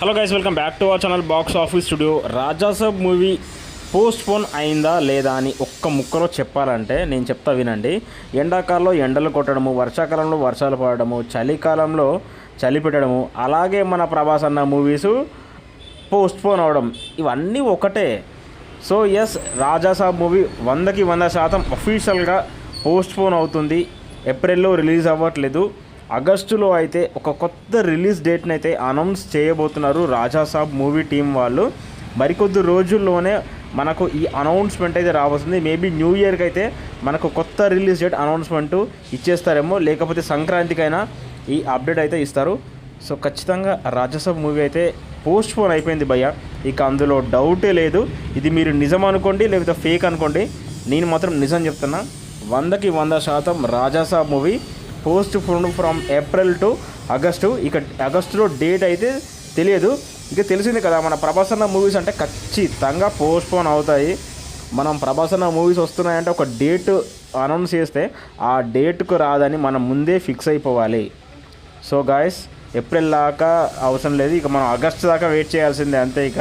Hello guys, welcome back to our channel box office studio. Rajasaab movie postpone అయిందా లేదా అని ఒక్క ముక్కలో చెప్పాలంటే నేను చెప్తా వినండి. ఎండాకాలంలో ఎండలు కొట్టడము, వర్షాకాలంలో వర్షాలు పడడము, చలికాలంలో చలి పెట్టడము, అలాగే మన ప్రభాస్ అన్న మూవీసు పోస్ట్ పోన్ అవడం, ఇవన్నీ ఒకటే. సో ఎస్, రాజాసాబ్ మూవీ 100% అఫీషియల్గా పోస్ట్ పోన్ అవుతుంది. ఏప్రిల్లో రిలీజ్ అవ్వట్లేదు. ఆగస్టులో అయితే ఒక కొత్త రిలీజ్ డేట్ని అయితే అనౌన్స్ చేయబోతున్నారు రాజాసాబ్ మూవీ టీం వాళ్ళు. మరికొద్ది రోజుల్లోనే మనకు ఈ అనౌన్స్మెంట్ అయితే రాబోతుంది. మేబీ న్యూ ఇయర్కి అయితే మనకు కొత్త రిలీజ్ డేట్ అనౌన్స్మెంట్ ఇచ్చేస్తారేమో, లేకపోతే సంక్రాంతికైనా ఈ అప్డేట్ అయితే ఇస్తారు. సో ఖచ్చితంగా రాజాసాబ్ మూవీ అయితే పోస్ట్ పోన్ అయిపోయింది భయ్య, ఇక అందులో డౌటే లేదు. ఇది మీరు నిజం అనుకోండి లేకపోతే ఫేక్ అనుకోండి, నేను మాత్రం నిజం చెప్తున్నా. 100% Rajasaab movie postpone from April to August. ఇక ఆగస్టులో డేట్ అయితే తెలియదు. ఇక తెలిసింది కదా, మన ప్రభాస్ అన్న మూవీస్ అంటే ఖచ్చితంగా పోస్ట్ పోన్ అవుతాయి. మనం ప్రభాస్ అన్న మూవీస్ వస్తున్నాయంటే ఒక డేట్ అనౌన్స్ చేస్తే ఆ డేట్కు రాదని మనం ముందే ఫిక్స్ అయిపోవాలి. సో గాయస్, ఏప్రిల్ దాకా అవసరం లేదు, ఇక మనం ఆగస్టు దాకా వెయిట్ చేయాల్సిందే అంతే. ఇక